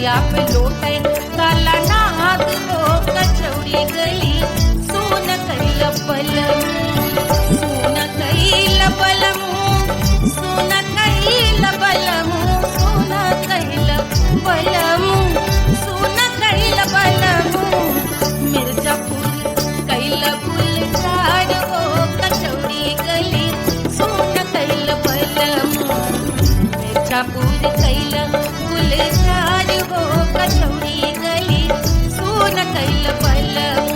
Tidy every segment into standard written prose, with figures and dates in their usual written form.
जिया पे लोटे काला नाग हो कचौड़ी गली सोन कैल बलम सोन कैल बलम सोन कैल बलम सोन कैल बलम सोन कैल बलम मिर्जापुर कैल गुलजार हो कचौड़ी गली सोन कैल बलम मिर्जापुर कैल गुलजार हो कचौड़ी गली सोन कैल बलम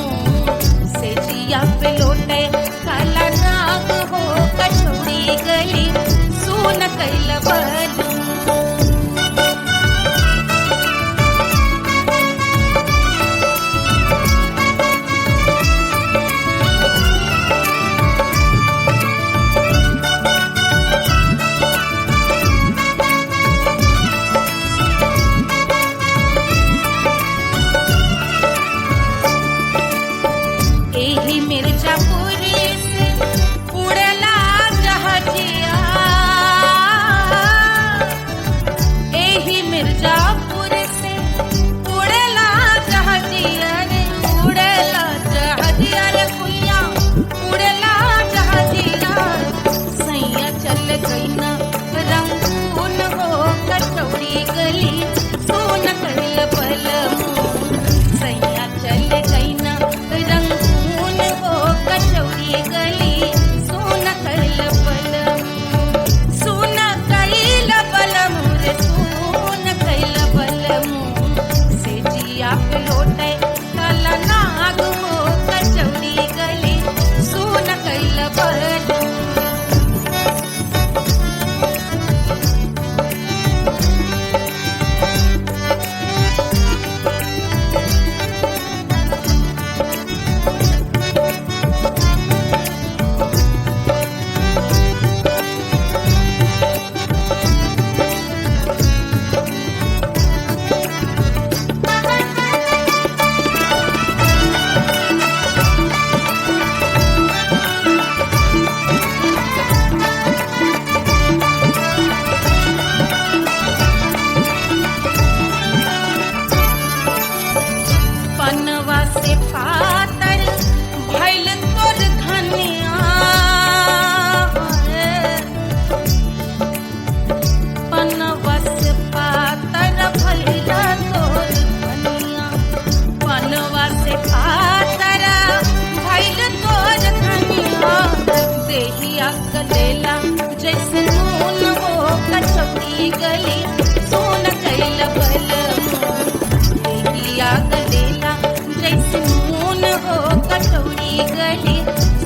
से जिया पे लोटे काला नाग हो कचौड़ी गली सोन कैल बलम। एही मिर्जापुर से उड़ला जहाजिया एही मिर्जापुर से उड़ला जहाजिया रे उड़ला जहाजिया रे कुइया उड़ला जहाजिया सैया चल गई ना रंगून हो कचौड़ी गली सोन कैल बलम सैया चल गई ना रंगून हो कचौड़ी गली सोन कैल बलम सोन कैल बलम रे सोन कैल बलम से जिया पे लोटे काला नाग हो कचौड़ी गली सोन कैल बलम। पनवा से पातर भइल तोर धनिया पनवा से पातर भइल तोर धनिया पनवा से पातर भइल तोर धनिया देहिया गलेला जैसे नून हो कचौड़ी गली सोन कैल बलम देहिया गलेला जैसे नून हो कचौड़ी गली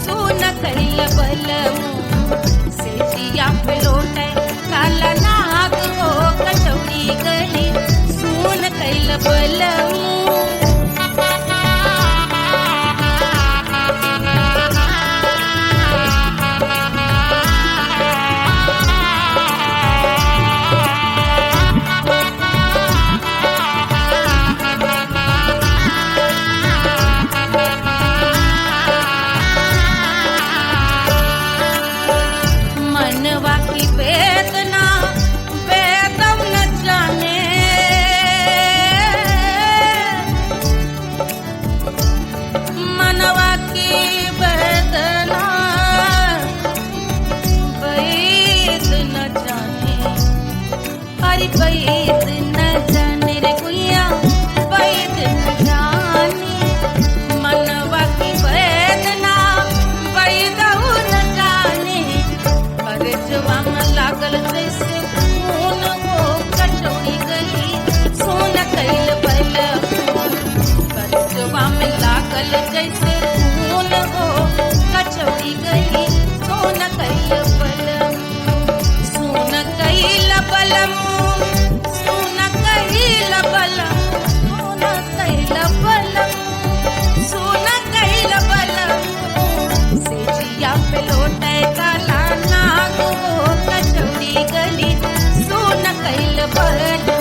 सोन कैल बलम से जिया पे लोटे काला नाग हो कचौड़ी गली सोन कैल बलम। मनवा की वेदना वेदम न जाने मनवा की वेदना वेद न जाने अरे वेद न जाने रे गुइया वेद न जाने मनवा की वेदना वेद न जाने करजवा में लागल जैसे खून हो कचौड़ी गली सोन कैल बलम करजवा में लागल जैसे खून हो कचौड़ी गली सोन कैल बलम सोन कैल बलम सोन कैल बलम सोन कैल बलम सोन कैल बलम से जिया पे लोटे काला नाग हो कचौड़ी गली सोन कैल बलम।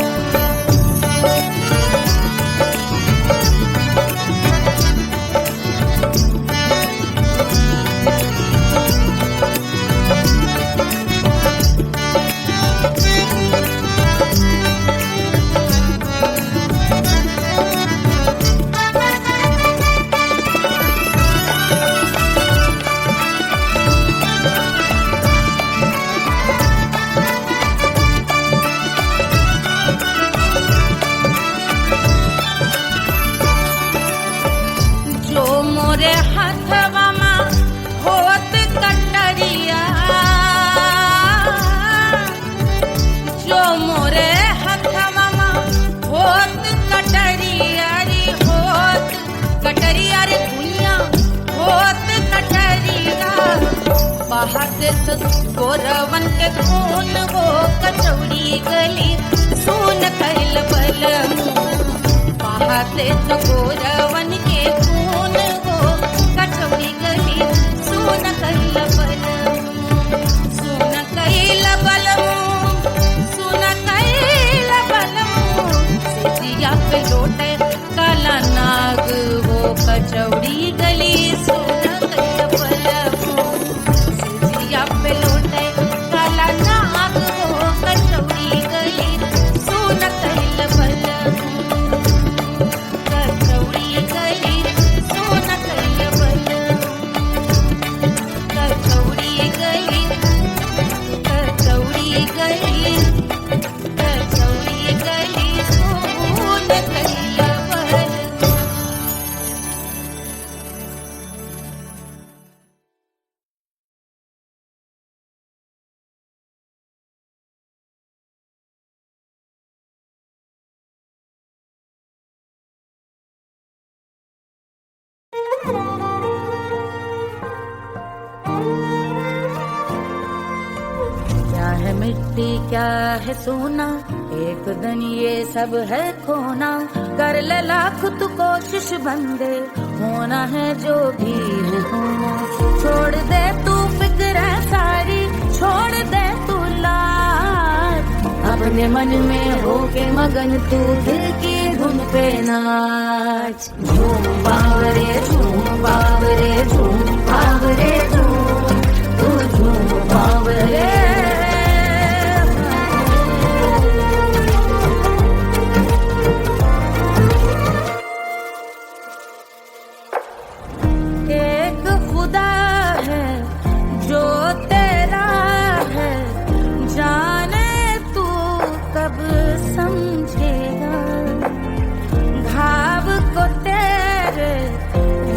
देश गोरवन के खून हो कचौड़ी गली सुन कैल बलमू देश गोरवन के खून हो कचौड़ी गली सुन कैल बलमू सुन कैल बलमू सुन कैल बलमू सिजिया पे लोटे काला नाग हो कचौड़ी गली सुन कैल बलमू सिजिया पे लोटे काला नाग हो कचौड़ी गली सुन कैल बलमू कचौड़ी गली सुन कैल बलमू कचौड़ी गली कचौड़ी गली कचौड़ी गली सुन कैल बलमू। क्या है मिट्टी क्या है सोना एक दिन ये सब है खोना कर ले लाख तू कोशिश बंदे होना है जो भी है होना छोड़ दे तू फिक्र सारी छोड़ दे तू लाज अपने मन में होके मगन तू दिल की धुन पे नाच झूम बावरे झूम बावरे झूम बावरे झूम तू झूम बावरे एक खुदा है जो तेरा है जाने तू कब समझेगा घाव को तेरे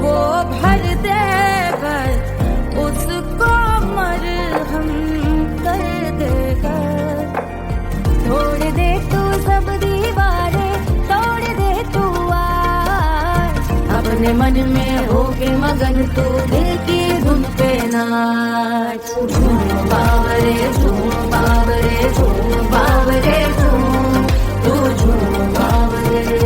वो भर देगा उसको मरहम कर देगा तोड़ दे तू सब दीवारें तोड़ दे तू आज अपने मन में होके मगन तू दिल की धुन पे नाच झूम बावरे झूम बावरे झूम बावरे झूम तू झूम बावरे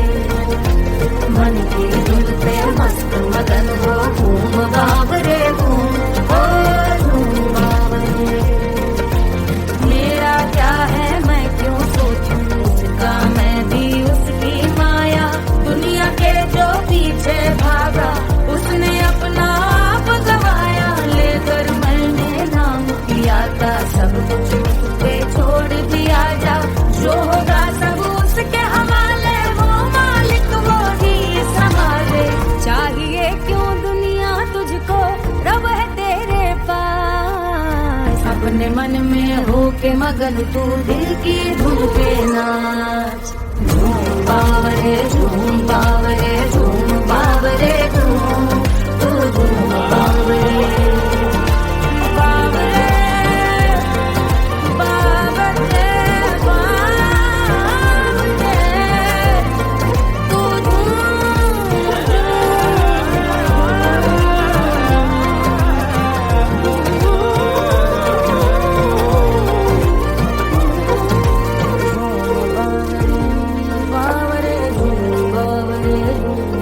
मन की धुन पे मस्त मगन हो घूम बावरे घूम ओ झूम बावरे मेरा क्या है मैं क्यों सोचूं उसका मैं भी उसकी माया दुनिया के जो पीछे भागा उसने अपना आप गवाया लेकर मैंने नाम किया था सब कुछ पे छोड़ दिया जा जो होगा सब उसके हवाले वो मालिक वो ही संभाले चाहिए क्यों दुनिया तुझको रब है तेरे पास अपने मन में होके मगन तू दिल की धुन पे नाच झूम बावरे झूम बावरे झूम बावरे झूम तू झूम बावरे बावरे बावरे बावरे तू बावरे झूम बावरे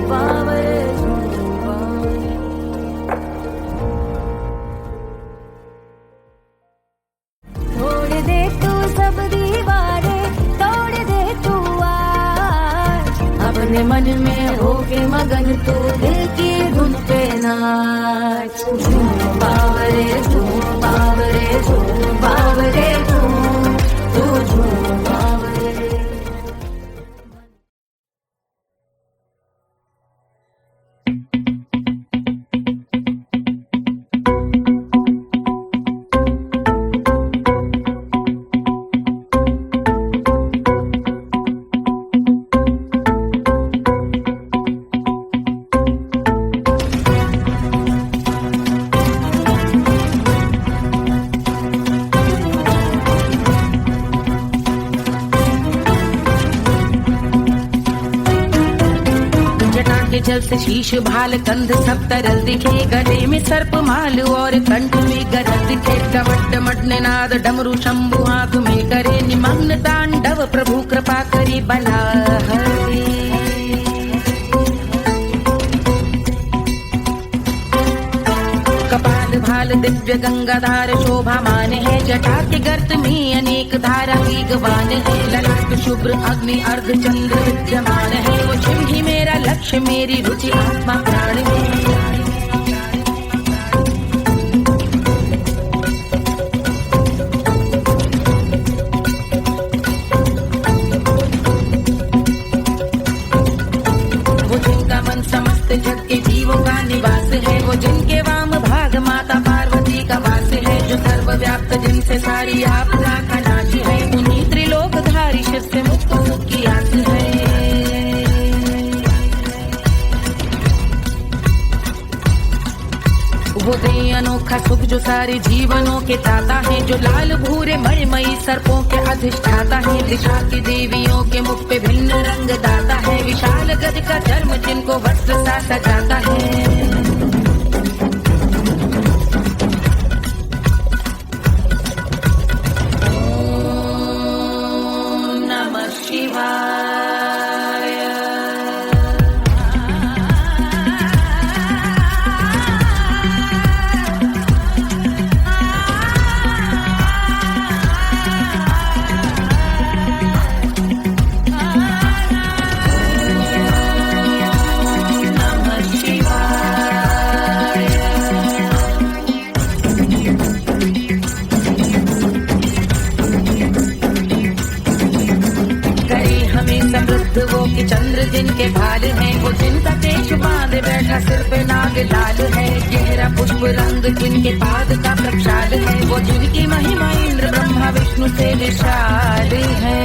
बावरे झूम बावरे तोड़ दे तू सब दीवारें तोड़ दे तू आज अपने मन में होके मगन तू दिल की धुन पे नाच झूम बावरे झूम बावरे झूम बावरे झूम तू झूम बावरे के जल से शीश भाल कंध सब तरल दिखे, गले में सर्प माल और कंठ में गरल दिखे। डमट डमट निनाद डमरू शंभु आंख में करे निमग्न तांडव, प्रभु कृपा करी बला हरे। कपाल भाल दिव्य गंगाधार शोभामान है, जटा के गर्त में अनेक धारा वेगवान है। ललाट शुभ्र अग्नि अर्ध चंद्र विद्यमान है, वो शिव ही मेरा लक्ष्य मेरी रुचि आत्मा प्राण है। वो जिनका मन समस्त जग के जीवों का निवास है, वो जिनके वाम भाग माता पार्वती का वास है। जो सर्वव्याप्त जिनसे सारी आपदा का नाश है, उन्हीं त्रिलोकधारी शिव से मुक्त सुख की आस है। वो दे अनोखा सुख जो सारे जीवनों के दाता है, जो लाल भूरे मणिमयी सर्पों के अधिष्ठाता है। दिशा की देवियों के मुख पे भिन्न रंग दाता है, विशाल गज का चर्म जिनको वस्त्र सा सजाता है। वो कि चंद्र जिनके भाल है, वो जिनका केश बांधे बैठा सिर पे नाग लाल है। गहरा पुष्प रंग जिनके पाद का प्रक्षाल है, वो जिनकी महिमा इंद्र ब्रह्मा विष्णु से विशाल है।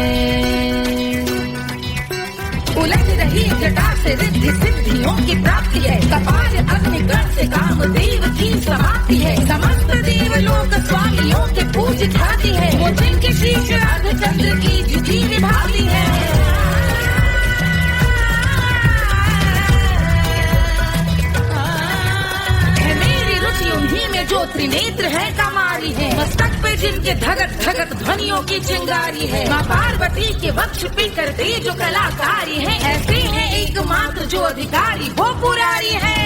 उलझ रही जटा से रिद्धि सिद्धियों की प्राप्ति है, कपाल अग्निगण से कामदेव की समाप्ति है। समस्त देवलोक स्वामियों के पूज ख्याति है, वो जिनके शीश अर्ध चंद्र की जुटी निभाती है। उन्हीं में जो त्रिनेत्र है कमारी है, मस्तक पे जिनके धगत धगत ध्वनियों की चिंगारी है। माँ पार्वती के वक्ष पे करते जो कलाकारी है, ऐसे हैं एकमात्र जो अधिकारी वो पुरारी है।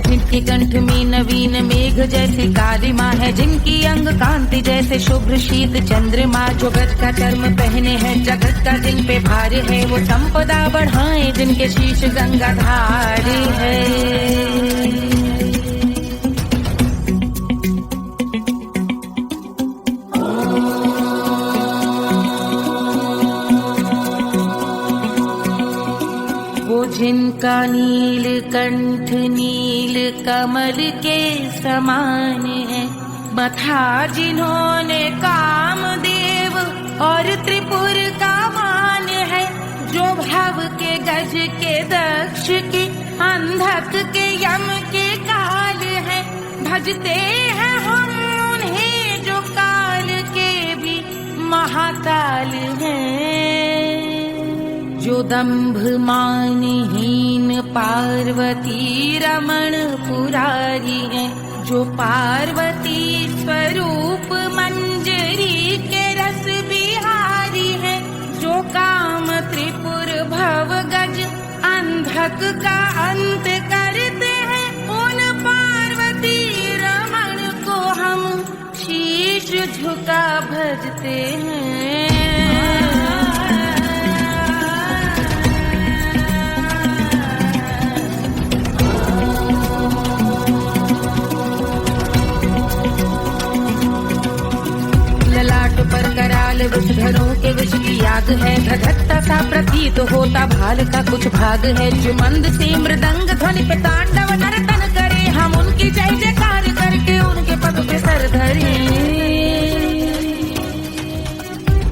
जिनके कंठ में नवीन मेघ जैसे कालिमा है, जिनकी अंग कांति जैसे शुभ्र शीत चंद्रमा। जो गज का चर्म पहने हैं जगत का जिन पे भार है, वो संपदा बढ़ाए जिनके शीश गंगाधार है। जिनका नील कंठ नील कमल के समान है, मथा जिन्होंने कामदेव और त्रिपुर का मान है। जो भव के गज के दक्ष के अंधक के यम के काल है, भजते हैं हम उन्हें जो काल के भी महाकाल हैं। जो दंभ मानहीन पार्वती रमण पुरारी है, जो पार्वती स्वरूप मंजरी के रस बिहारी है। जो काम त्रिपुर भव गज अंधक का अंत करते हैं, उन पार्वती रमण को हम शीश झुका भजते हैं। पर कराल विषधरों के विष की याद है, धधकता सा प्रतीत होता भाल का कुछ भाग है। जो मंद से मृदंग ध्वनि पे तांडव नर्तन करे, हम उनकी जय जयकार करके उनके पद पे सर धरे।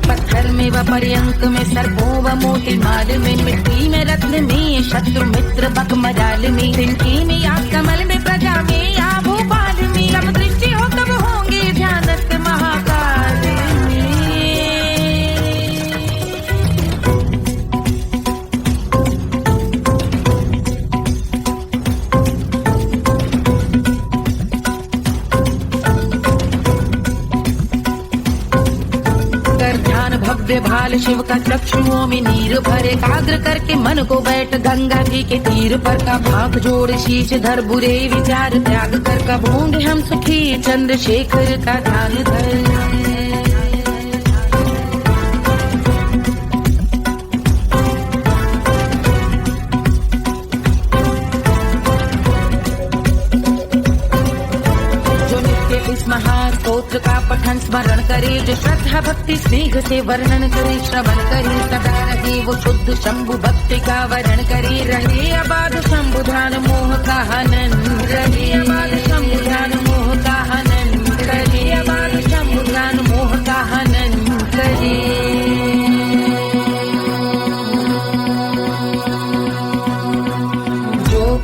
पत्थर में व पर्यंक में सर्पों व मोती माल में, मिट्टी में रत्न में शत्रु मित्र बक मजाल में, तिनके में या कमल में प्रजा में या भोपाल में। जब दृष्टि हो तब होंगे ध्यानस्थ महाकाल में। भाल शिव का चक्षुओं में नीर भरे, एकाग्र करके मन को बैठ गंगा जी के तीर पर, का भाग जोड़ शीश धर बुरे विचार त्याग कर, कब होंगे हम सुखी चंद्रशेखर का ध्यान धर। इस महास्तोत्र का पठन स्मरण करे, जो श्रद्धा भक्ति स्नेह से वर्णन करे, श्रवण करे सदा रहे वो शुद्ध शंभु भक्ति का वरण करे, रहे अबाध शंभु ध्यान मोह का हनन, रहे अबाध शंभु ध्यान मोह का हनन, रहे अबाध शंभु ध्यान मोह का हनन करे।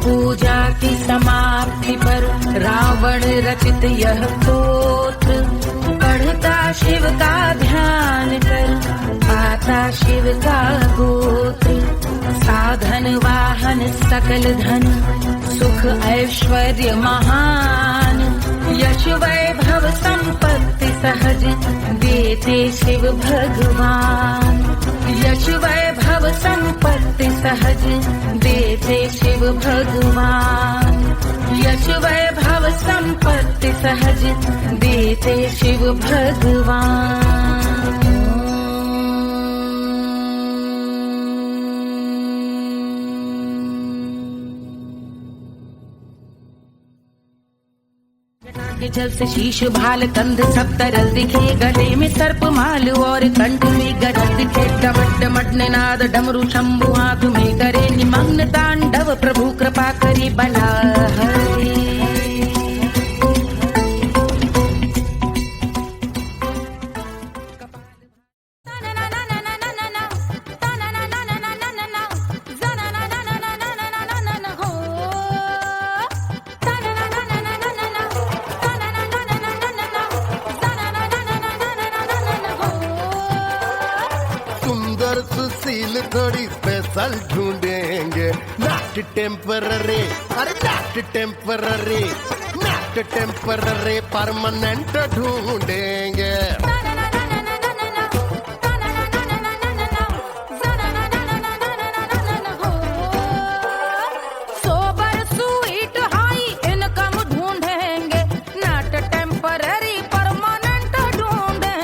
पूजा की समाप्ति पर रावण रचित यह स्तोत्र, पढ़ता शिव का ध्यान कर पाता शिव का गोत्र, साधन वाहन सकल धन सुख ऐश्वर्य महान, यश वैभव संपत्ति सहज देते शिव भगवान, यश वैभव संपत्ति सहज देते शिव भगवान, यश वैभव संपत्ति सहज देते शिव भगवान। के जल से शीश भाल कंध सब तरल दिखे, गले में सर्प माल और कंठ में गजल दिखे, डमट डमट निनाद डमरू शंभु हाथ में करे, निमग्न तांडव प्रभु कृपा करे बला हरे। सुशील थोड़ी स्पेशल ढूंढेंगे, नॉट टेम्पररी, अरे not temporary, not temporary, permanent ढूंढेंगे। सोबर स्वीट हाई इनकम ढूंढेंगे, नॉट टेम्पररी परमानेंट ढूंढेंगे।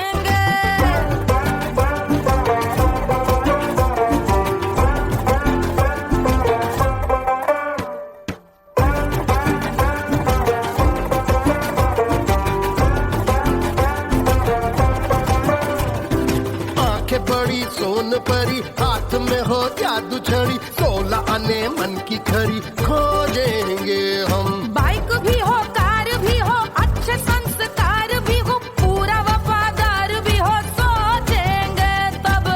बड़ी सोन परी हाथ में हो जादू छड़ी, 16 आने मन की खरी खोजेंगे हम। बाइक भी हो कार भी हो अच्छे संस्कार भी हो, पूरा वफादार भी हो, सोचेंगे तब।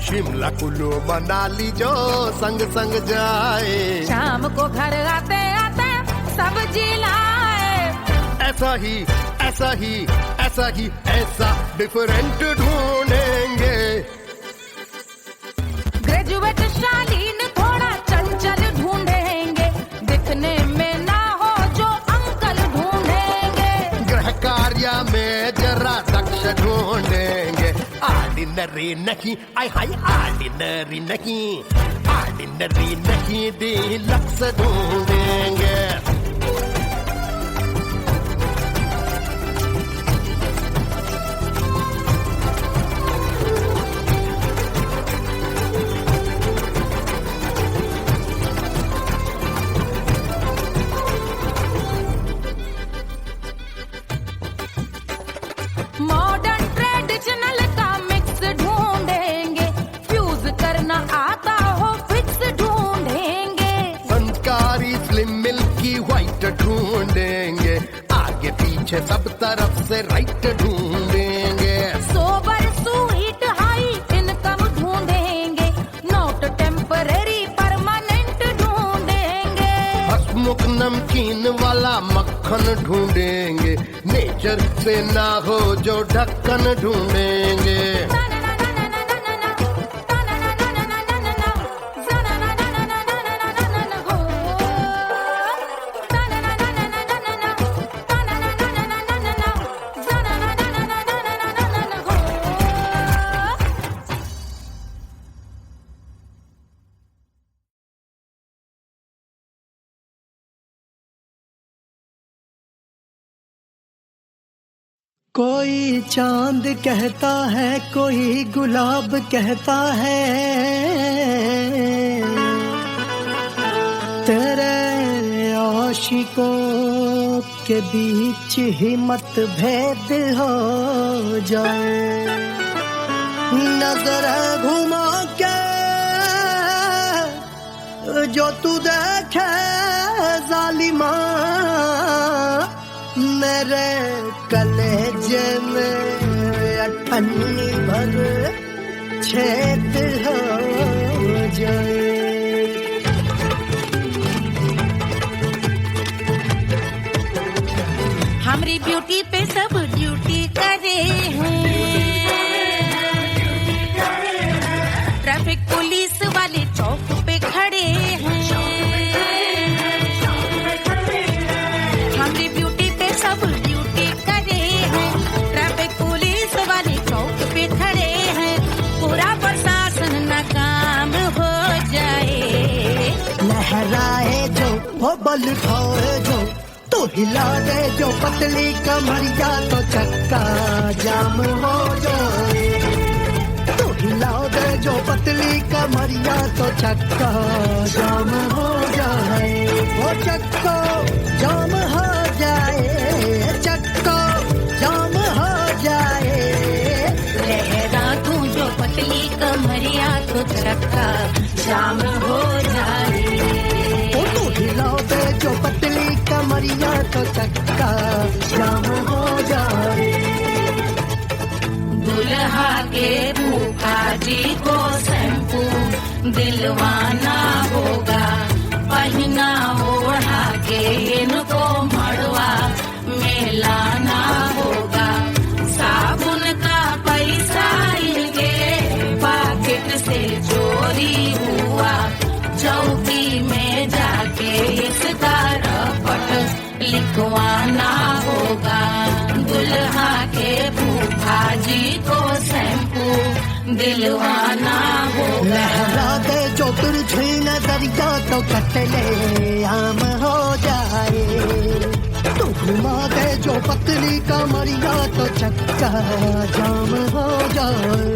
शिमला कुल्लू मनाली जो संग संग जाए, शाम को घर आते आते सब्जी लाए, ऐसा ही ऐसा ही ऐसा ही ऐसा डिफरेंट ढूंढेंगे। ग्रेजुएट शालीन थोड़ा चंचल ढूंढेंगे, दिखने में ना हो जो अंकल ढूंढेंगे। गृह कार्य में जरा दक्ष ढूंढेंगे, ऑर्डिनरी नहीं, आई हाई ऑर्डिनरी नहीं, ऑर्डिनरी नहीं, डीलक्स ढूंढेंगे। मॉडर्न ट्रेडिशनल का मिक्स ढूंढेंगे, फ्यूज करना आता हो फिक्स ढूंढेंगे। संस्कारी स्लिम मिल्की व्हाइट ढूंढेंगे, आगे पीछे सब तरफ से राइट ढूंढेंगे। सोबर स्वीट हाई इनकम ढूंढेंगे, नॉट टेम्पररी परमानेंट ढूंढेंगे। हसमुख नमकीन वाला मक्खन ढूंढेंगे, नेचर से ना हो जो ढक्कन ढूंढेंगे। कोई चांद कहता है, कोई गुलाब कहता है, तेरे आशिकों के बीच ही मतभेद हो जाए। नजर घुमा के जो तू देखे जालिमा, मेरे कलेजे में अठन्नी भर छेद हो जाए। हमारी ब्यूटी पे सब ड्यूटी करे हैं, ट्रैफिक पुलिस वाले चौक पे खड़े हैं। हमारी ब्यूटी पे सब ड्यूटी करे हैं, ट्रैफिक पुलिस वाले चौक पे खड़े हैं। पूरा प्रशासन नाकाम हो जाए। लहराए जो वो बल खाए जो, तो हिला दे जो पतली कमरिया, तो चक्का जाम हो जाए। तो हिला दे जो पतली कमरिया, तो चक्का जाम हो जाए। वो चक्का जाम हो जाए, चक्का जाम हो जाए। लहरा तू जो पतली कमरिया, तो चक्का जाम हो जाए। तो हिला दे जो पतली कमरिया, तो चक्का जाम हो जाए। दुल्हा के फूफा जी को शैम्पू दिलवाना होगा, पहना ओढ़ा के इनको मड़वा में लाना होगा। साबुन का पैसा इनके पॉकेट से चोरी हुआ, चौकी में जाके इसका रपट लिखवाना होगा। दुल्हा के फूफा जी को शैम्पू दिलवाना होगा। लहरा दे जो तुरझी नजरिया, तो कतले आम हो जाए। तू घुमा दे जो पतली कमरिया, तो चक्का जाम हो जाए।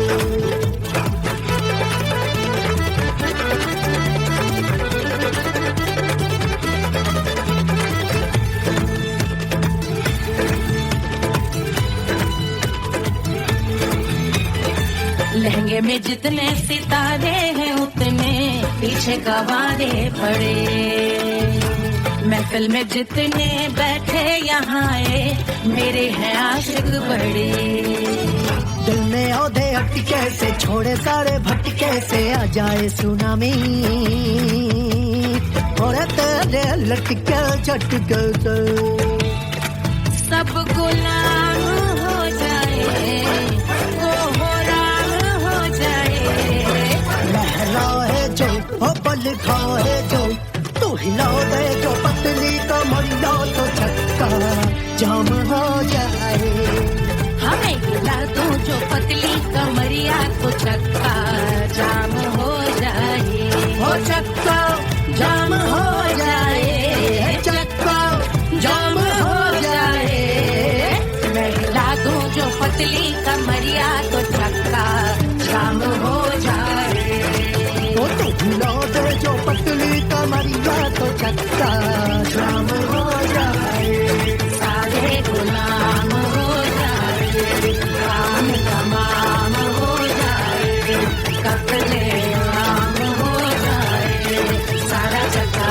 लहंगे में जितने सितारे हैं, उतने पीछे गवारे पड़े। महफिल में जितने बैठे यहाँ आए, मेरे हैं आशिक बड़े। दिल में औधे अटके से, छोड़े सारे भटके से, आ जाए सुनामी। और तेरे लटके झटके से सब गुलाम हो जाए, लहराए जो ओ पल खाए जो, तू हिला दे जो पतली कमरिया, तो चक्का जाम हो जाए। हमें हिला दो जो पतली कमरिया, तो चक्का जाम हो जाए। ओ चक्का जाम हो जाए, चक्का जाम हो जाए। मैं हिला दो जो पतली कमरिया, तो चक्का जाम हो जाए। ओ तू हिला दे जो पतली कमरिया, तो चक्का जाम हो जाए। सारे गुलाम हो जाए, काम तमाम हो जाए, कपड़े आम हो जाए, सारा चक्का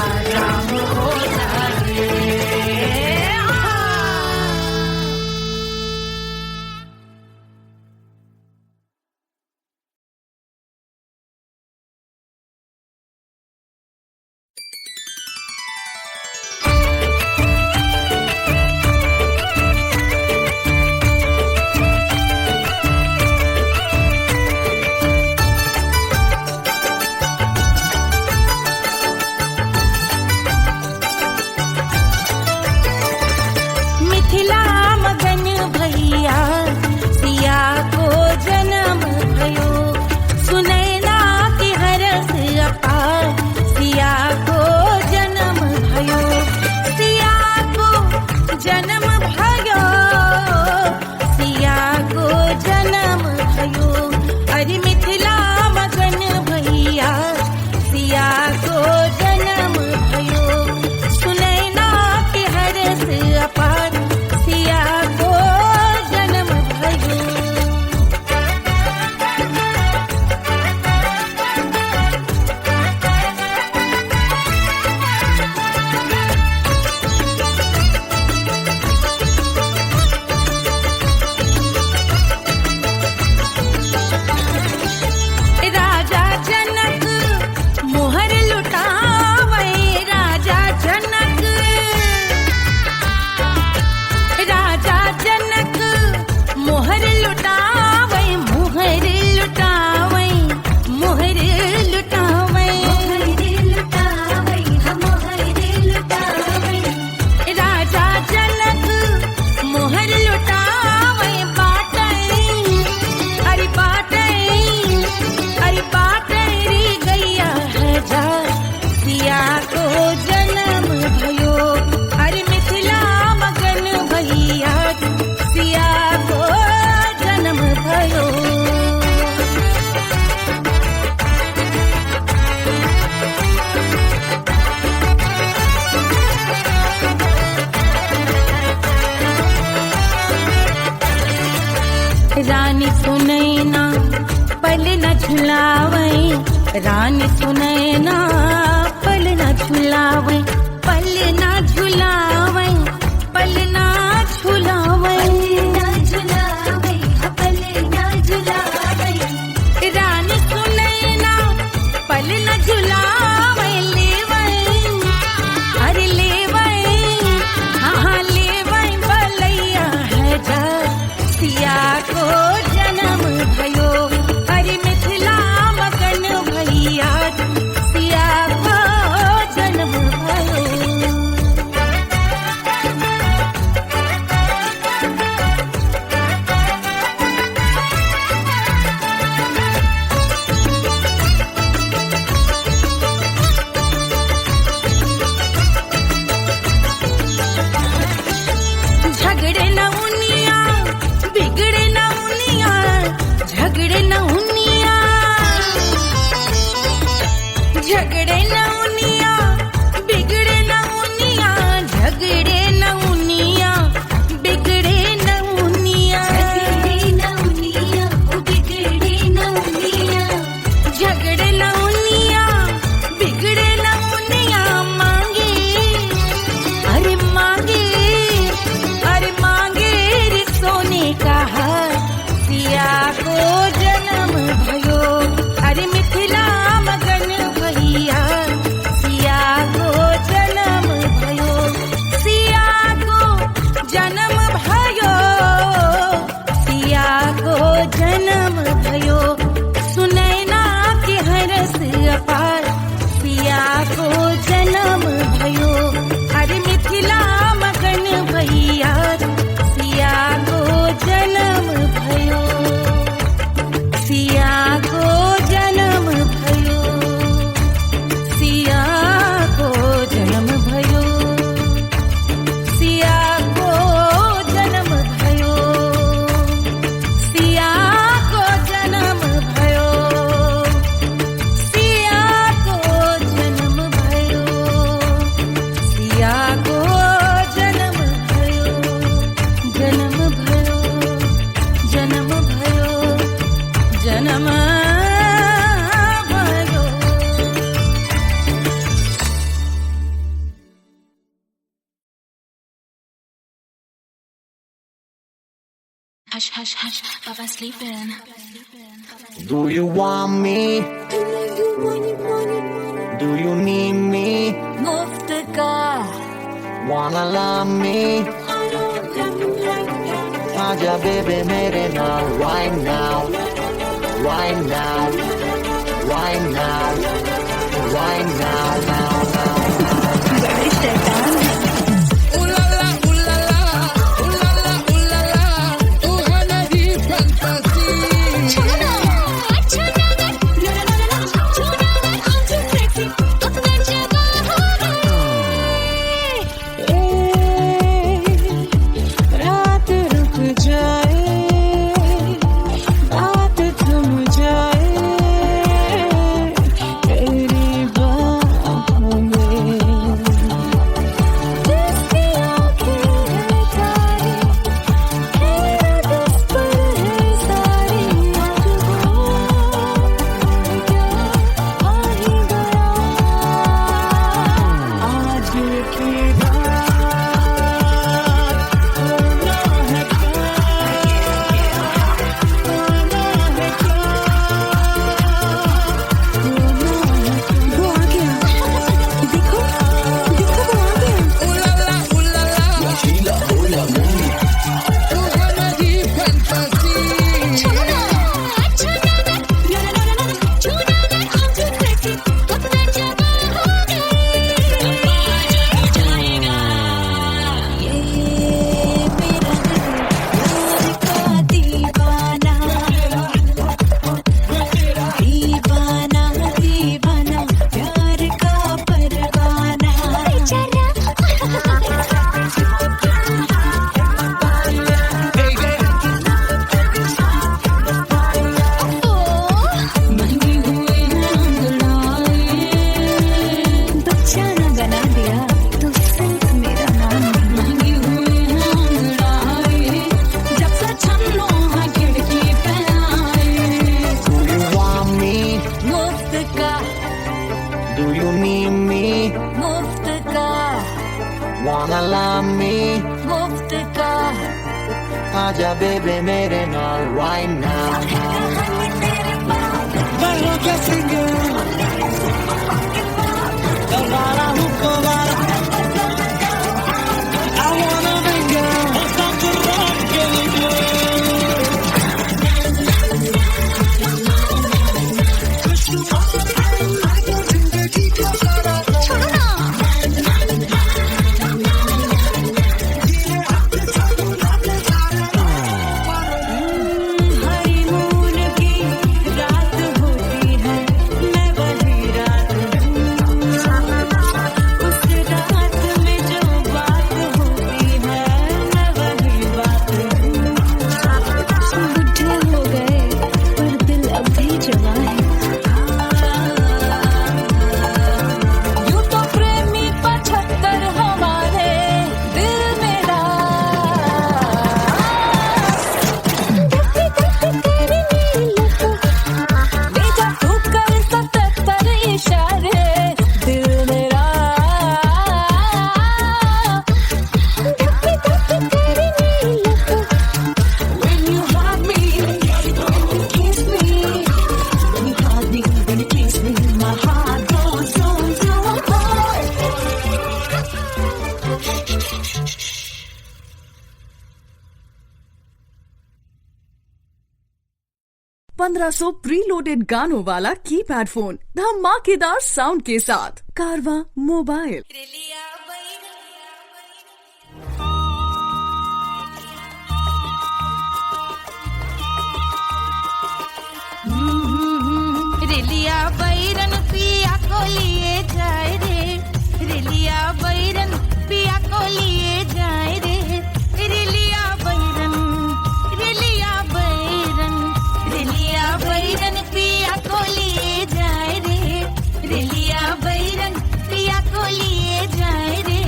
झुलावे रानी सुने ना पल ना झुलावे पल ना झुलावे पल ना झुलावे पल ना झुलावे रानी सुने ना पल ना झुलावे लेवे अरे लेवे हाँ लेवे बलैया है जा सिया को जन्म भयो अरे मिथिला मगन भैया सिया को जन्म भयो झगड़े न उनिया बिगड़े न उनिया झगड़े न उनिया झगड़े न उनिया बिगड़े न उनिया झगड़े न उनिया बिगड़े न उनिया झगड़े न उनिया बिगड़े न उनिया झगड़े न उनिया बिगड़े न उनिया मांगे अरे मांगे रे सोने का हार सिया को जन्म भयो अरे मिथिला मगन भैया सिया को जन्म भयो सिया को जन्म भयो सिया को जन्म भयो सुनैना के हरस अपार सिया को जन्म भयो अरे मिथिला मगन भैया सिया को जन्म भयो सिया को जन्म भयो सिया को जन्म भयो सिया को जन्म भयो सिया को जन्म भयो सिया को जन्म भयो सिया को जन्म भयो जन्म भयो जन्म भयो जन्म भयो Hush, hush, hush, Papa's sleeping. Do you want me? Do you need me? मुफ्त का Wanna love me? आजा baby मेरे नाल right now, right now, right now, right now, now, now. रात रुक जाए बात थम जाए तेरी बाहों मुफ्त का Do you need me? मुफ्त का Wanna love me? मुफ्त का आजा बेबे मेरे नाल right now. Bailo que singer Davara hukovara I wanna linger honeymoon की रात होती है मैं वही रात हूँ उस रात में जो बात होती है मैं वही बात हूँ बुढ़े हो गए पर दिल अब भी जवा है यूं तो प्रेमी 75 हमारे दिल मेरा भेजा तू कर 77 इशारे दिल मेरा When you hug me, when you kiss me, when you hug me, when you kiss me, my heart goes on to a boy. 1500 preloaded गानों वाला कीपैड फोन धमाकेदार साउंड के साथ कारवा मोबाइल। रिलिया बैरन पिया को लिए जाए रे, रिलिया बैरन पिया को लिए जाए रे, रिलिया बैरन, रिलिया बैरन, रिलिया बैरन पिया को लिए जाए रे, रिलिया बैरन पिया को लिए जाए रे,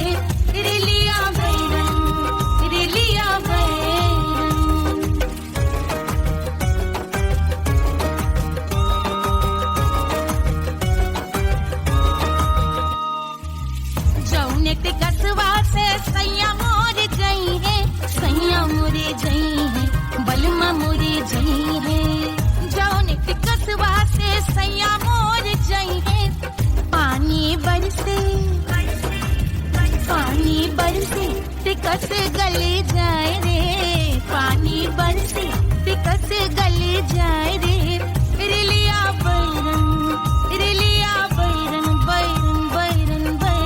रिलिया बैरन, रिलिया बैरन। जौने ते कसवा से सैया मोरे जई है, सैया मोरे जई है, बलमा मोरे जई है। जौने ते कसवा से सैया मोरे जई है, पानी बरसे ते कस गले जाए रे, पानी बरसे ते कस गले जाए रे, रिलिया बैरन, रिलिया बैरन, बैरन बैरन बैरन।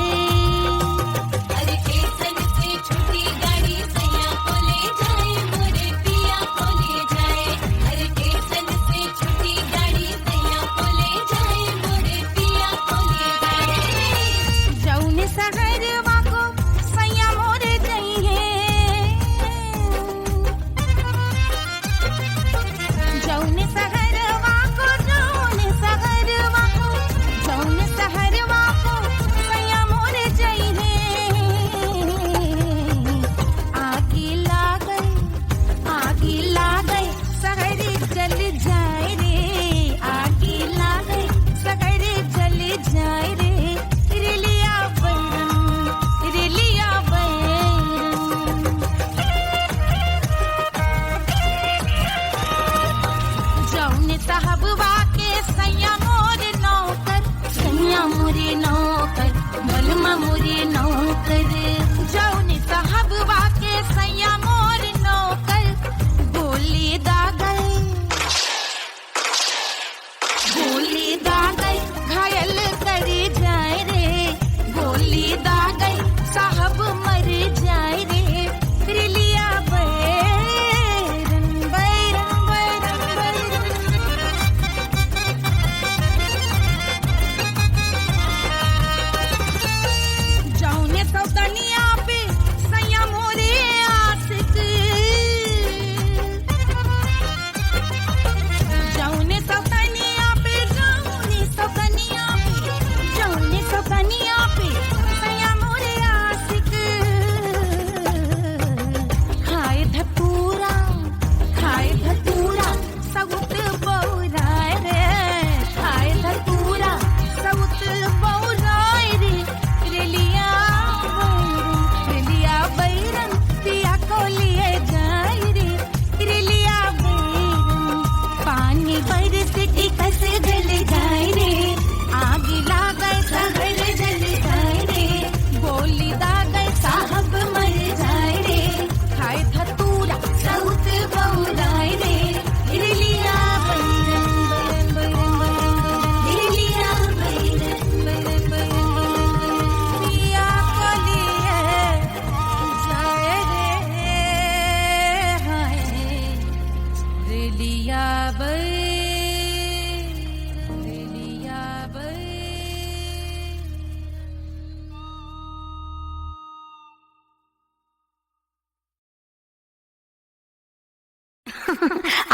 अरे स्टेशन से छुट्टी गाड़ी सैया को ले जाए, मोरे पिया को ले जाए। अरे स्टेशन से छुट्टी गाड़ी सैया को ले जाए, मोरे पिया को ले जाए। जौने सहरवा को सैया मोरे जई है, जौने सहर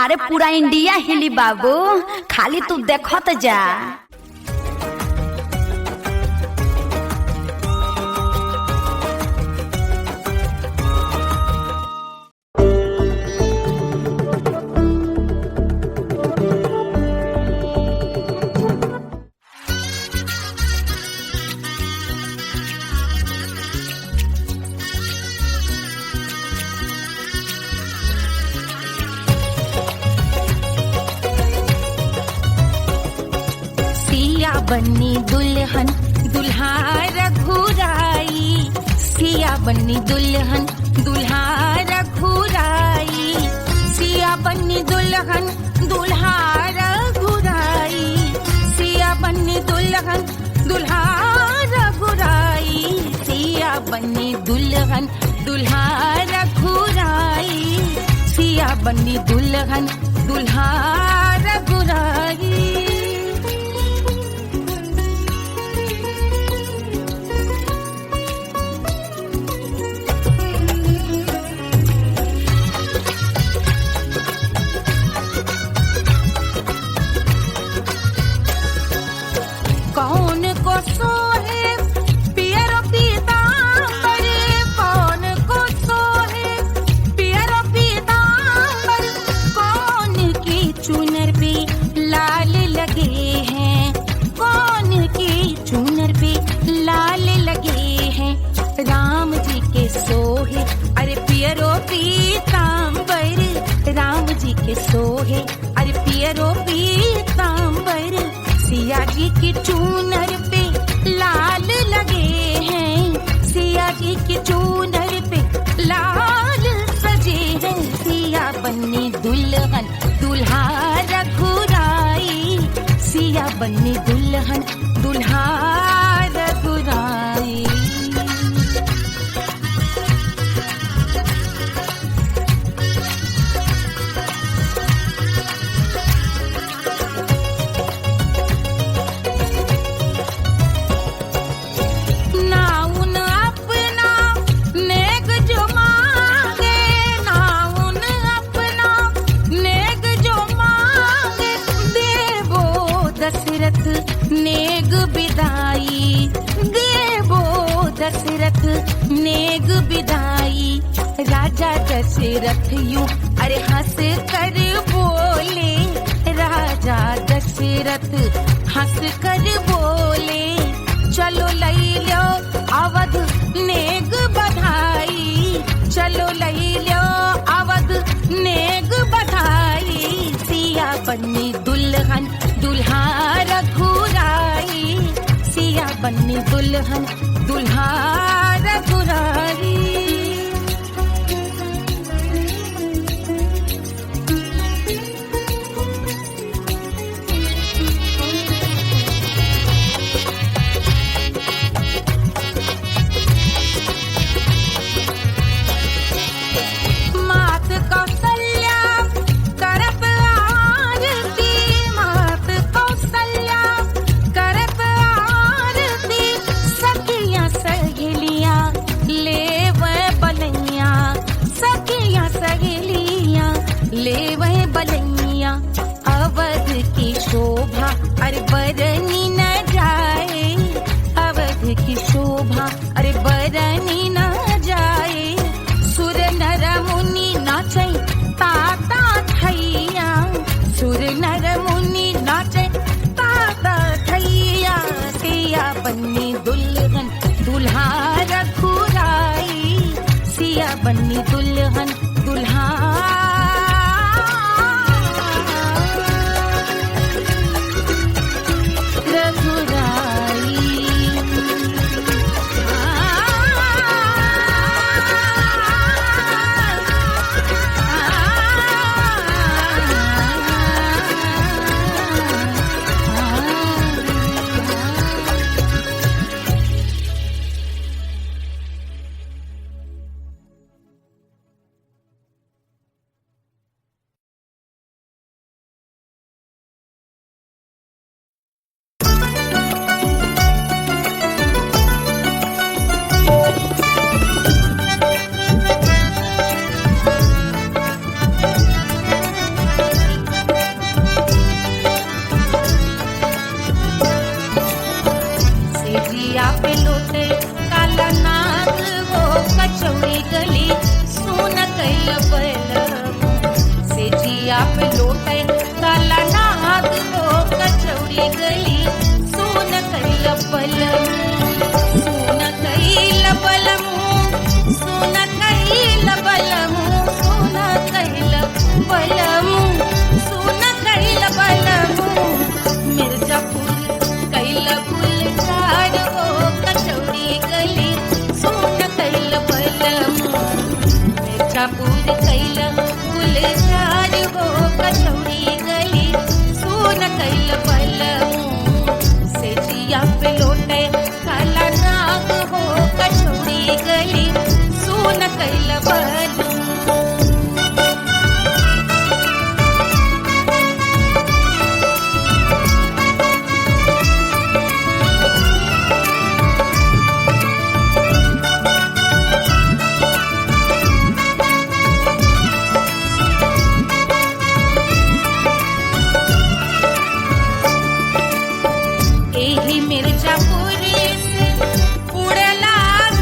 अरे पूरा इंडिया हिली बाबू, खाली तू देखत जा। बन्नी दुल्हन दुल्हा रघुराई, सिया बन्नी दुल्हन दुल्हा रघुराई, सिया बन्नी दुल्हन दुल्हा रघुराई, सिया बन्नी दुल्हन दुल्हा रघुराई, सिया बन्नी दुल्हन दुल्हा रघुराई, सिया बन्नी दुल्हन दुल्हा रघुराई। कौन को सोहे पियरो पीतांबर, कौन को सोहे पियरो पीतांबर, कौन की चुनर पे लाल लगे हैं, कौन की चुनर पे लाल लगे हैं, राम जी के सोहे अरे पियरो पीतांबर, राम जी के सोहे अरे पियरो पीतांबर, सिया जी की चूनर पे लाल लगे हैं, सिया जी की चूनर पे लाल सजे हैं, सिया बन्नी दुल्हन दुल्हा रघुराई, सिया बन्नी दुल्हन दुल्हा रघुराई। नेग बिदाई देवो दशरथ नेग बिदाई, राजा दशरथ यूं अरे हंस कर बोले, राजा दशरथ हंस कर बोले, चलो लई लो अवध नेग बधाई, चलो लई लो अवध नेग बधाई, सिया बन्नी दुल्हन दुल्हा रघुराई, सिया बन्नी दुल्हन दुल्हा रघुराई। मात कौशल्या करत आरती, मात कौशल्या करत आरती, सखियां सहेलियां लेवे बलैया, सखियां सहेलियां लेवे बलैया, अवध की शोभा अरे बरनी न जाए, अवध की शोभा अरे बरनी न जाए, सुर नर मुनि नाचे ताता थैया, सुर नर मुनि नाचे ताता थैया, सिया बन्नी दुल्हन दुल्हा रघुराई, सिया बन्नी दुल्हन दुल्हा जिया पे लोटे काला नाग हो कचौड़ी गली सुन कैल बलम से जिया पे लोटे काला नाग हो कचौड़ी गली सुन कैल बलम सुन कैल बलम सुन कैल बलम सुन कैल बलम सुन कैल बलम मिर्जापुर कैल गुलजार हो कचौड़ी गली सुन कैल बलम मिर्जापुर कैल गुलजार हो कचौड़ी गली सुन कैल बलम से जिया पे लोटे काला नाग हो कचौड़ी गली सुन कैल बलम एही मिर्जापुर से उड़ला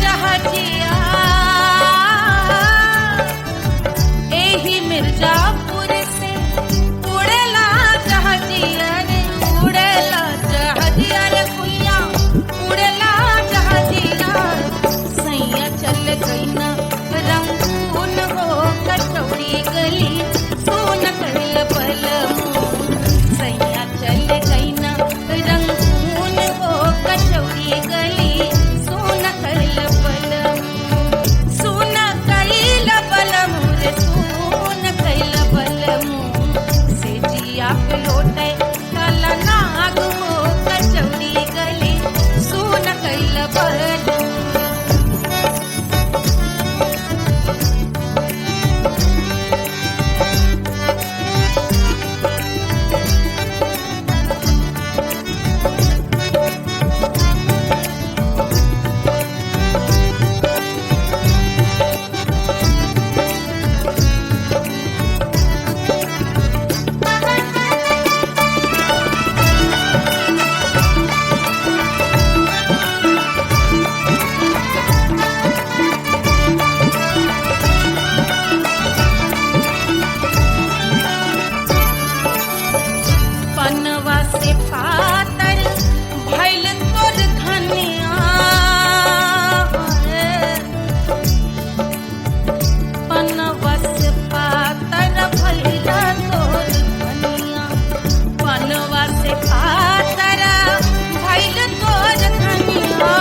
जहाजिया एही मिर्जापुर से उड़ला जहाजिया रे उड़ला जहाजिया रे कुइया उड़ला जहाजिया सैया चल गई ना रंगून हो कचौड़ी गली सुन कैल बलम सैया चल गई ना रंगून हो कचौड़ी गली सुन कैल बलम सुन कैल बलम रे सुन कैल बलम से जिया पे लोटे काला नाग हो कचौड़ी गली सुन कैल बलम पनवा से पातर भइल तोर धनिया पनवा से पातर भइल तोर धनिया पनवा से पातर भइल तोर धनिया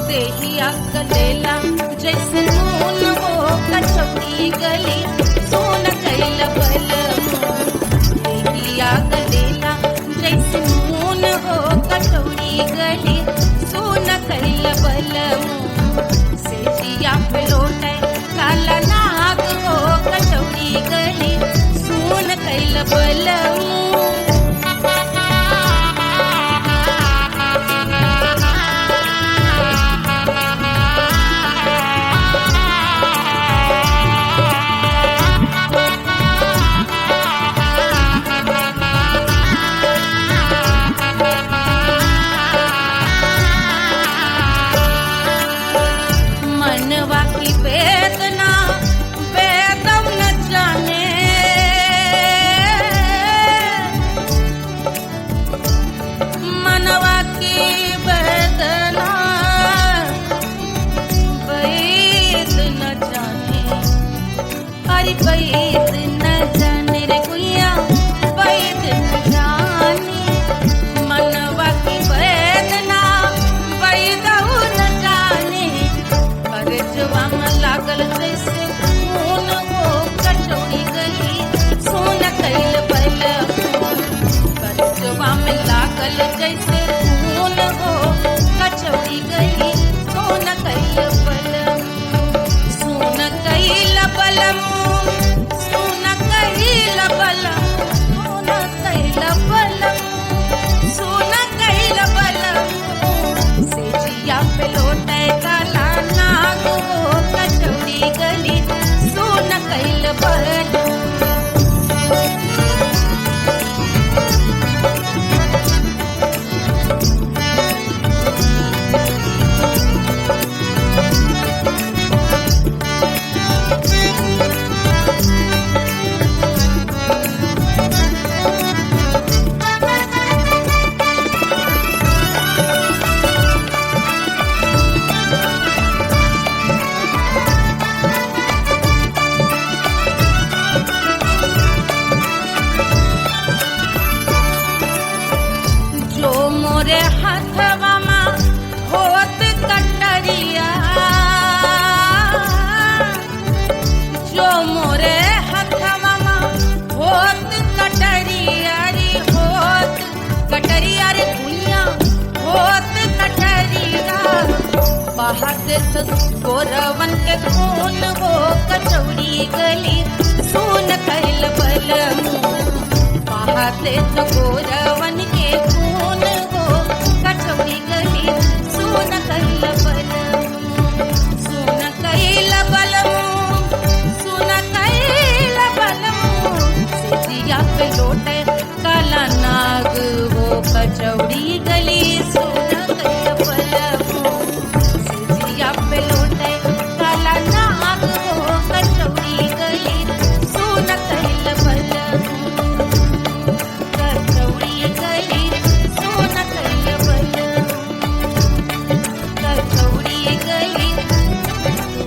देहिया गलेला जैसे नून हो कचौड़ी गली सुन कैल बलम देहिया गलेला जैसे नून हो कचौड़ी गली सुन कैल बलम से जिया पे लोटे काला नाग हो कचौड़ी गली सुन कैल बलम मनवा की वेदना वेदम न जाने मनवा की वेदना वेद न जाने अरे वेद न जाने रे गुइया वेद न जाने मनवा की वेदना वेद न जाने करजवा में लागल जैसे खून हो कचौड़ी गली सुन कैल बलम करजवा में लागल जैसे खून हो कचौड़ी गली सुन कैल बलम सुन कैल बलम सुन कैल बलम सुन कैल बलम सुन कैल बलम से जिया पे लोटे काला नाग हो कचौड़ी गली सुन कैल बलम मोरे हथवा मा होत कटरिया, जो मोरे हथवा मा होत कटरिया रे, होत कटरिया रे दुनिया होत कटरिया। बहाते तो गोरवन के खून वो कचौड़ी गली सोन कैल बलमू, बहाते तो गोरवन के खून वो कचौड़ी गली सोन कैल बलमू, सोन कैल बलमू, सोन कैल बलमू। सिजिया पे लोटे काला नाग वो कचौड़ी गली सोन कैल बलमू, सिजिया पे लोटे काला नाग वो कचौड़ी गली सोन कैल बलमू, कचौड़ी गली सोन कैल बलमू, कचौड़ी गली,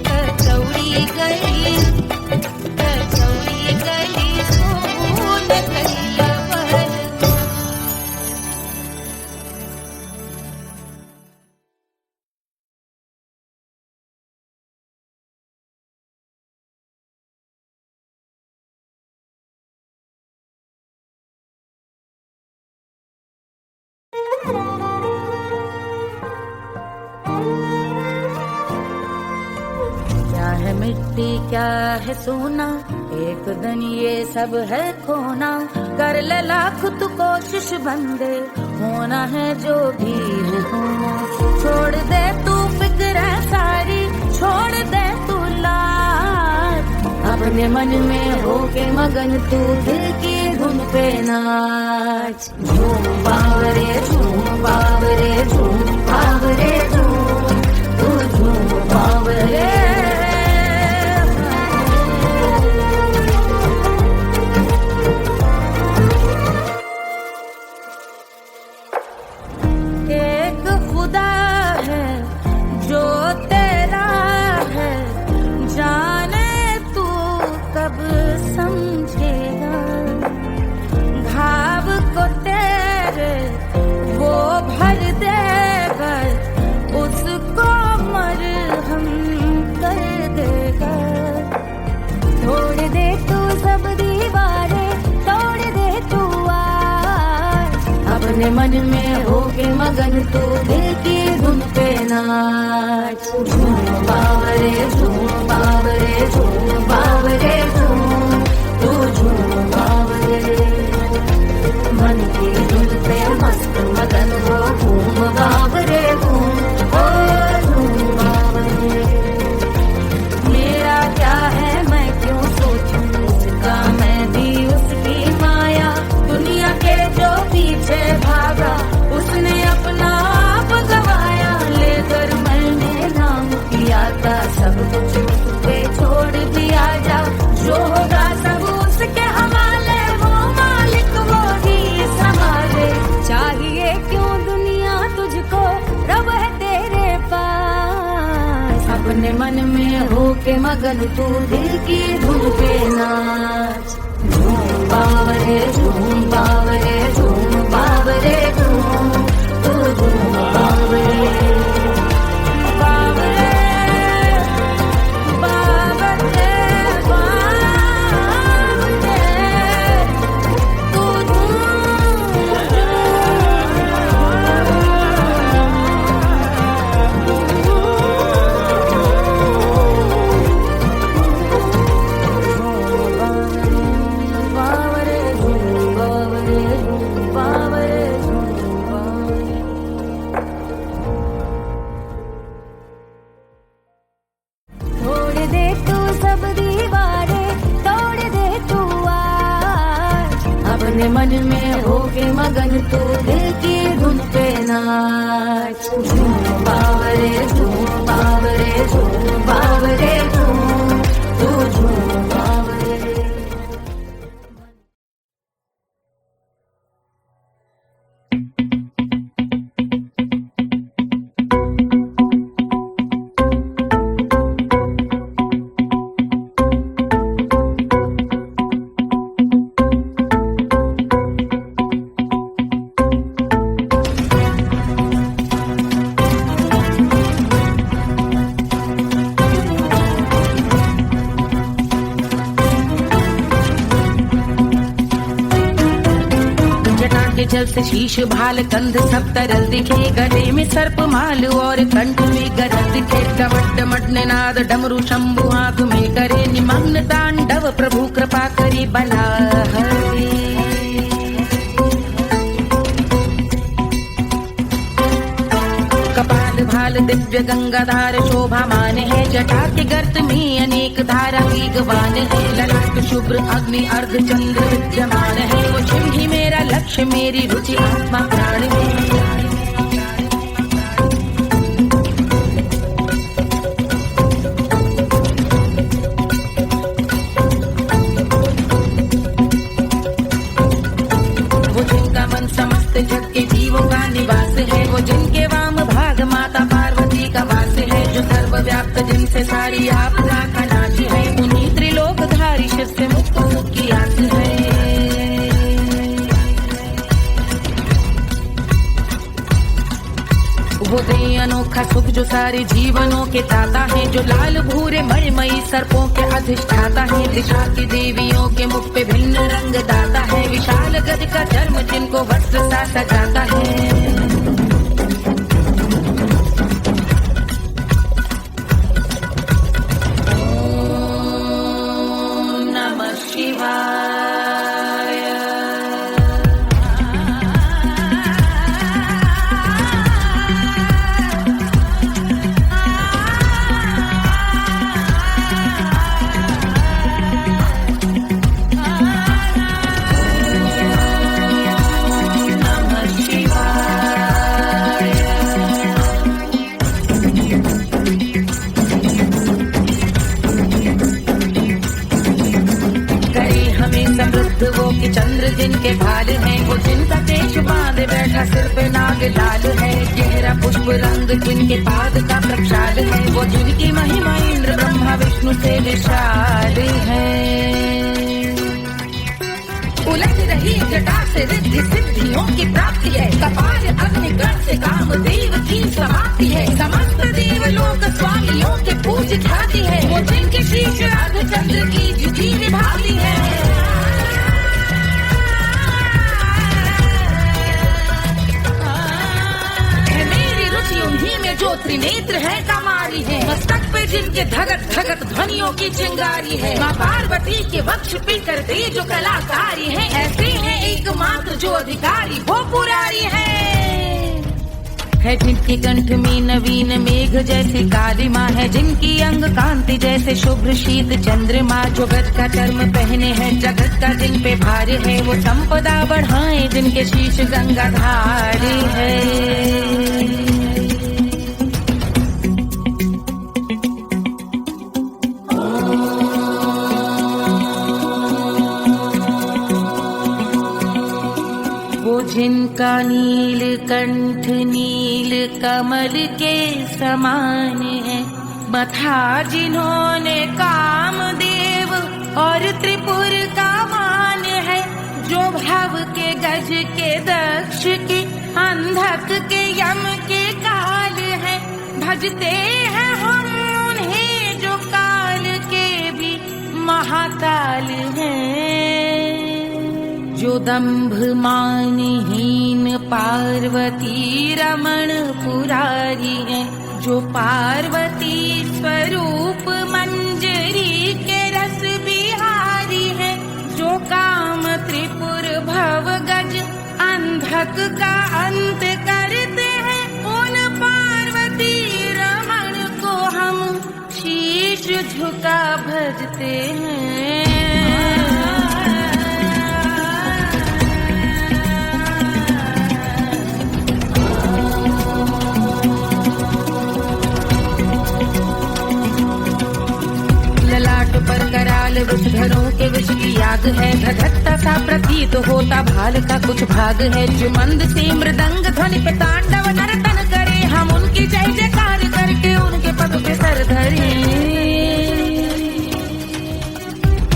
कचौड़ी गली, कचौड़ी गली सोन कैल बलमू। क्या है मिट्टी क्या है सोना, एक दिन ये सब है खोना। कर ले लाख तू कोशिश बंदे, होना है जो भी है होना। छोड़ दे तू फिक्र सारी, छोड़ दे तू लाज, अपने मन में होके मगन तू दिल की धुन पे नाच। झूम बावरे झूम बावरे झूम बावरे झूम, तू झूम बावरे। एक खुदा है जो तेरा है, जाने तू कब समझेगा। घाव को तेरे वो भर देगा, उसको मरहम कर देगा। तोड़ दे तू सब दीवारें, तोड़ दे तू आज, अपने मन में होके मगन तू दिल की धुन पे नाच। झूम बावरे झूम बावरे झूम बावरे झूम, तू झूम बावरे। मन की धुन पे मस्त मगन हो घूम बावरे घूम, ओ झूम बावरे। मेरा क्या है मैं क्यों सोचूं, उसका मैं भी उसकी माया। दुनिया के जो पीछे भागा, उसने अपना आप गवाया। लेकर मैंने नाम किया था, सब कुछ मुझ पे छोड़ दिया जा। जो होगा सब उसके हवाले, वो मालिक वो ही संभाले। चाहिए क्यों दुनिया तुझको, रब है तेरे पास। अपने मन में होके मगन तू दिल की धुन पे नाच। झूम बावरे झूम बावरे झूम बावरे झूम, तू झूम बावरे। बावरे बावरे बावरे, तू बावरे झूम बावरे झूम बावरे झूम बावरे। तोड़ दे तू सब दीवारें, तोड़ दे तू आज, अपने मन में होके मगन तू दिल की धुन पे नाच। झूम बावरे झूम बावरे झूम बावरे झूम, तू झूम बावरे। अंचल से शीश भाल कंध सब तरल दिखे, गले में सर्प माल और कंठ में गरज दिखे। डमट डमट निनाद डमरू शंभु आंख में करे निमग्न तांडव, प्रभु कृपा करे बला हरे। कपाल भाल दिव्य गंगाधार शोभामान है, जटा के गर्त में अनेक धारा की गवान है। ललाट शुभ्र अग्नि अर्ध चंद्र विद्यमान है, वो शिव ही मेरा लक्ष्य मेरी रुचि आत्मा प्राण है। वो जिनका मन समस्त जग के जीवों का निवास है, वो जिनके वाम भाग माता पार्वती का वास है। जो सर्वव्याप्त जिनसे सारी आपदा का नाश है, उन्हीं त्रिलोकधारी शिव से मुक्त सुख की आस है। वो दे अनोखा सुख जो सारे जीवनों के दाता है, जो लाल भूरे मणिमयी सर्पों के अधिष्ठाता है। दिशा की देवियों के मुख पे भिन्न रंग दाता है, विशाल गज का चर्म जिनको वस्त्र सा सजाता है। ओम नमः शिवाय। वो कि चंद्र जिनके भाल हैं, वो जिनका केश बांधे बैठा सिर पे नाग लाल है। गहरा पुष्प रंग जिनके पाद का प्रक्षाल है, वो जिनकी महिमा इंद्र ब्रह्मा विष्णु से विशाल है। उलझ रही जटा से रिद्धि सिद्धियों की प्राप्ति है, कपाल अग्निगण से कामदेव की समाप्ति है। समस्त देवलोक स्वामियों के पूज ख्याति है, वो जिनके शीश अर्ध चंद्र की जुटी निभाती है। उन्हीं में जो त्रिनेत्र है कमारी है, मस्तक पे जिनके धगत धगत ध्वनियों की चिंगारी है। माँ पार्वती के वक्ष पे करते जो कलाकारी है, ऐसे हैं एकमात्र जो अधिकारी वो पुरारी है। जिनके कंठ में नवीन मेघ जैसी काली माँ है, जिनकी अंग कांति जैसे शुभ्र शीत चंद्रमा। जो गज का चर्म पहने हैं जगत का जिन पे भार है, वो संपदा बढ़ाए जिनके शीश गंगाधार है। जिनका नील कंठ नील कमल के समान है, मथा जिन्होंने कामदेव और त्रिपुर का मान है। जो भव के गज के दक्ष के अंधक के यम के काल है, भजते हैं हम उन्हें जो काल के भी महाकाल हैं। जो दंभ मानहीन पार्वती रमण पुरारी है, जो पार्वती स्वरूप मंजरी के रस बिहारी है। जो काम त्रिपुर भव गज अंधक का अंत करते हैं, उन पार्वती रमण को हम शीश झुका भजते हैं। पर कराल विषधरों के विष की याद है, धधकता सा प्रतीत होता भाल का कुछ भाग है। जो मंद से मृदंग ध्वनि पे तांडव नर्तन करे, हम उनकी जय जयकार करके उनके पद पे सर धरे।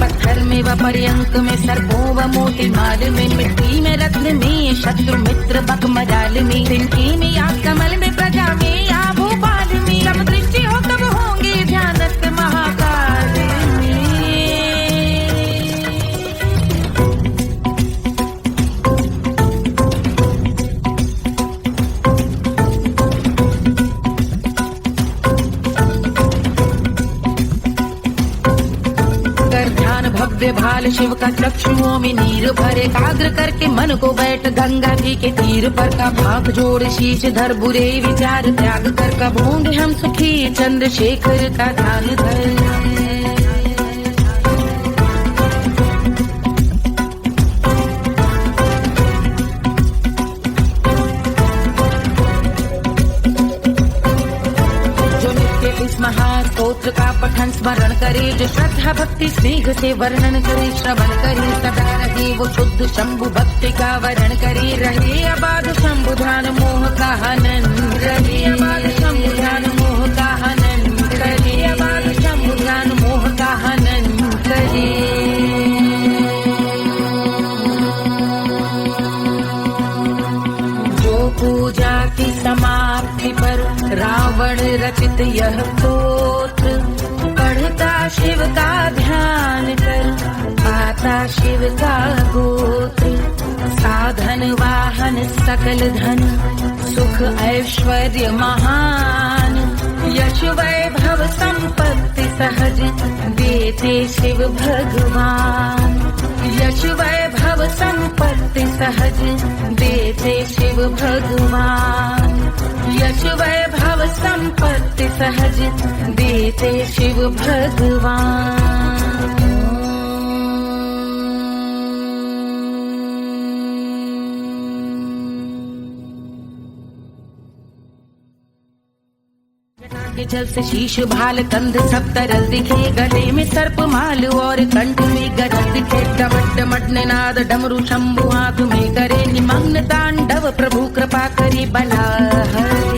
पत्थर में व पर्यंक में सर्पों व मोती माल में, मिट्टी में रत्न में शत्रु मित्र बक मजाल में, तिनके में या कमल में प्रजा में या भोपाल में। जब दृष्टि हो तब होंगे ध्यानस्थ महाकाल में। विशाल शिव का चक्षुओं में नीर भरे, एकाग्र करके मन को बैठ गंगा जी के तीर पर का भाग जोड़ शीश धर बुरे विचार त्याग कर कब होंगे हम सुखी, चंद्रशेखर का ध्यान धर। इस महास्तोत्र का पठन स्मरण करे, जो श्रद्धा भक्ति स्नेह से वर्णन करे, श्रवण करे सदा रहे वो शुद्ध शंभु भक्ति का वर्ण करे, रहे अबाध शंभु ध्यान मोह का हनन, रहे अबाध शंभु ध्यान मोह का हनन, रहे अबाध शंभु ध्यान मोह का हनन करे। पूजा की समाप्ति पर रावण रचित यह स्तोत्र, पढ़ता शिव का ध्यान कर पाता शिव का गोत्र, साधन वाहन सकल धन सुख ऐश्वर्य महान, यश वैभव संपत्ति सहज देते शिव भगवान, यश वैभव संपत्ति सहज देते शिव भगवान, यश वैभव संपत्ति सहज देते शिव भगवान। के जल से शीश भाल कंध सब तरल दिखे, गले में सर्प माल और कंठ में गरज दिखे, डमट डमट निनाद डमरू शंभु हाथ में करे निमग्न तांडव, प्रभु कृपा करे बला हरे।